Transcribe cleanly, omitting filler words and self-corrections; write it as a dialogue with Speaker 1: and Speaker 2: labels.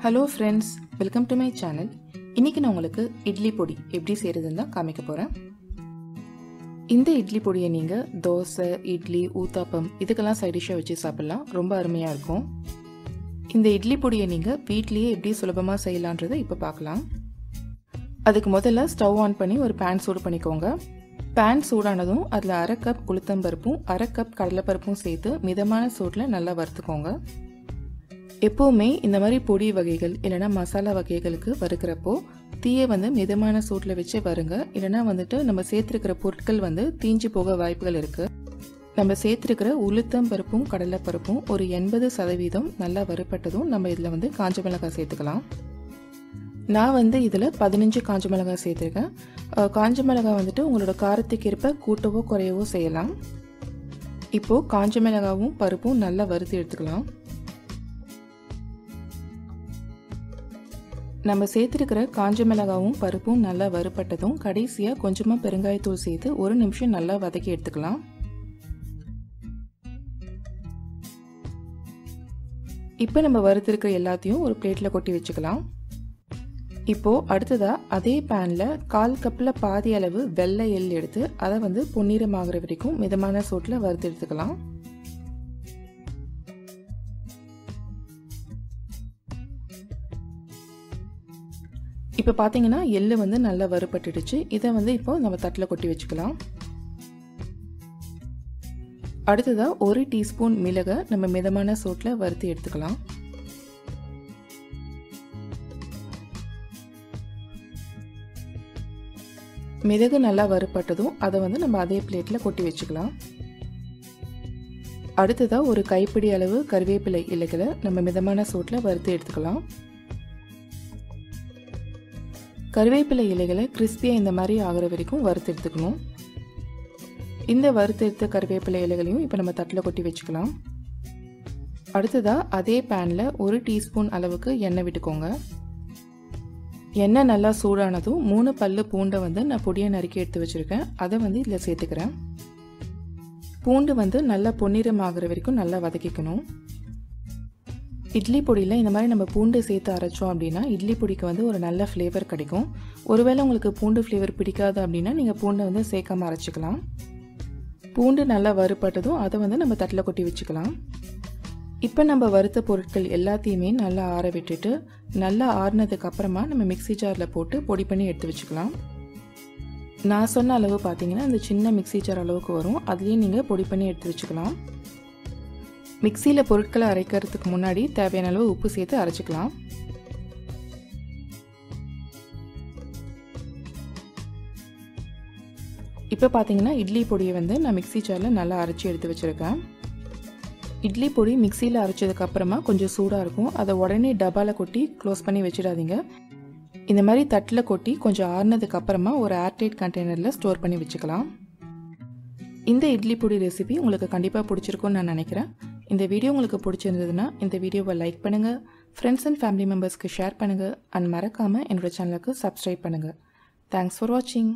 Speaker 1: Hello friends, welcome to my channel. இன்னைக்கு நான் உங்களுக்கு இட்லி பொடி எப்படி செய்யறதுன்னு தான் காமிக்க போறேன். இந்த இட்லி பொடியை நீங்க தோசை, இட்லி, ஊத்தாப்பம் இதுக்கெல்லாம் சைட் டிஷ்ஷா வச்சு சாப்பிடலாம். ரொம்ப அருமையா இருக்கும். இந்த இட்லி பொடியை நீங்க வீட்லயே எப்படி சுலபமா செய்யலாம்ன்றதை இப்ப பார்க்கலாம். அதுக்கு முதல்ல ஸ்டவ் ஆன் பண்ணி ஒரு பேன் சூடு பண்ணிக்கோங்க. பேன் சூடானதும் அதில் 1/2 கப் உளுத்தம்பருப்பும் 1/2 கப் கடலைப்பருப்பும் சேர்த்து மிதமான சூட்டில் நல்லா வறுத்துக்கோங்க. எப்போவுமே இந்த மாதிரி பொடி வகைகள் இல்லைனா மசாலா வகைகளுக்கு வறுக்கிறப்போ தீயை மிதமான சூட்டில் வச்சு வருங்க. இல்லைனா நம்ம சேர்த்துருக்கிற பொருட்கள் தீஞ்சு போக வாய்ப்புகள் இருக்குது. நம்ம சேர்த்துருக்கிற உளுத்தம்பருப்பும் கடலைப்பருப்பும் ஒரு 80% நல்லா வறுப்பட்டதும் நம்ம இதில் காஞ்ச மிளகாய் சேர்த்துக்கலாம். நான் இதில் 15 காஞ்ச மிளகாய் சேர்த்துருக்கேன். காஞ்ச மிளகாய் உங்களோட காரத்துக்கு ஏற்ப கூட்டவோ குறையவோ செய்யலாம். இப்போது காஞ்ச மிளகாவும் பருப்பும் நல்லா வறுத்து எடுத்துக்கலாம். நம்ம சேர்த்துருக்கிற காஞ்ச மிளகாவும் பருப்பும் நல்லா வறுப்பட்டதும் கடைசியாக கொஞ்சமாக பெருங்காயத்தூள் சேர்த்து 1 நிமிஷம் நல்லா வதக்கி எடுத்துக்கலாம். இப்போ நம்ம வறுத்துருக்கிற எல்லாத்தையும் ஒரு பிளேட்டில் கொட்டி வச்சுக்கலாம். இப்போது அடுத்ததாக அதே பேனில் 1/4 கப்பில் பாதி அளவு வெள்ளை எள் எடுத்து அதை பொன்னிறமாகிற வரைக்கும் மிதமான சூட்டில் வறுத்து எடுத்துக்கலாம். இப்போ பார்த்தீங்கன்னா எள்ளு நல்லா வறுப்பட்டுடுச்சு. இதை இப்போ நம்ம தட்டில் கொட்டி வச்சுக்கலாம். அடுத்ததாக 1 டீஸ்பூன் மிளகை நம்ம மிதமான சூட்டில் வறுத்து எடுத்துக்கலாம். மிளகு நல்லா வறுப்பட்டதும் அதை நம்ம அதே பிளேட்டில் கொட்டி வச்சுக்கலாம். அடுத்ததாக ஒரு கைப்பிடி அளவு கருவேப்பிலை இலைகளை நம்ம மிதமான சூட்டில் வறுத்து எடுத்துக்கலாம். கருவேப்பிலை இலைகளை கிறிஸ்பியாக இந்த மாதிரி ஆகிற வரைக்கும் வறுத்து எடுத்துக்கணும். இந்த வறுத்து எடுத்த கருவேப்பிலை இலைகளையும் இப்போ நம்ம தட்டில் கொட்டி வச்சுக்கலாம். அடுத்ததாக அதே பேனில் 1 டீஸ்பூன் அளவுக்கு எண்ணெய் விட்டுக்கோங்க. எண்ணெய் நல்லா சூடானதும் 3 பல்லு பூண்டை நான் பொடியை நறுக்கி எடுத்து வச்சுருக்கேன். அதை இதில் சேர்த்துக்கிறேன். பூண்டு நல்லா பொன்னிறம் ஆகிற வரைக்கும் நல்லா வதக்கிக்கணும். இட்லி பொடியில் இந்த மாதிரி நம்ம பூண்டு சேர்த்து அரைச்சோம் அப்படின்னா இட்லி பொடிக்கு ஒரு நல்ல ஃப்ளேவர் கிடைக்கும். ஒருவேளை உங்களுக்கு பூண்டு ஃப்ளேவர் பிடிக்காது அப்படின்னா நீங்கள் பூண்டை சேர்க்காம அரைச்சிக்கலாம். பூண்டு நல்லா வறுப்பட்டதும் அதை நம்ம தட்டில் கொட்டி வச்சுக்கலாம். இப்போ நம்ம வறுத்த பொருட்கள் எல்லாத்தையுமே நல்லா ஆற விட்டுட்டு நல்லா ஆறினதுக்கு அப்புறமா நம்ம மிக்சி ஜாரில் போட்டு பொடி பண்ணி எடுத்து வச்சுக்கலாம். நான் சொன்ன அளவு பார்த்தீங்கன்னா இந்த சின்ன மிக்சி ஜார் அளவுக்கு வரும். அதுலேயே நீங்கள் பொடி பண்ணி எடுத்து வச்சுக்கலாம். மிக்சியில் பொருட்களை அரைக்கிறதுக்கு முன்னாடி தேவையான அளவு உப்பு சேர்த்து அரைச்சிக்கலாம். இப்போ பார்த்தீங்கன்னா இட்லி பொடியை நான் மிக்சி ஜாரில் நல்லா அரைச்சி எடுத்து வச்சுருக்கேன். இட்லி பொடி மிக்சியில் அரைச்சதுக்கப்புறமா கொஞ்சம் சூடாக இருக்கும். அதை உடனே டப்பாவில் கொட்டி க்ளோஸ் பண்ணி வச்சிடாதீங்க. இந்த மாதிரி தட்டில் கொட்டி கொஞ்சம் ஆறுனதுக்கு அப்புறமா ஒரு ஏர்டைட் கண்டெய்னரில் ஸ்டோர் பண்ணி வச்சுக்கலாம். இந்த இட்லி பொடி ரெசிபி உங்களுக்கு கண்டிப்பாக பிடிச்சிருக்கும்னு நான் நினைக்கிறேன். இந்த வீடியோ உங்களுக்கு பிடிச்சிருந்ததுன்னா இந்த வீடியோவை லைக் பண்ணுங்கள், ஃப்ரெண்ட்ஸ் அண்ட் ஃபேமிலி மெம்பர்ஸ்க்கு ஷேர் பண்ணுங்கள், அண்ட் மறக்காமல் என்னோட சேனலுக்கு சப்ஸ்கிரைப் பண்ணுங்கள். தேங்க்ஸ் ஃபார் வாட்சிங்.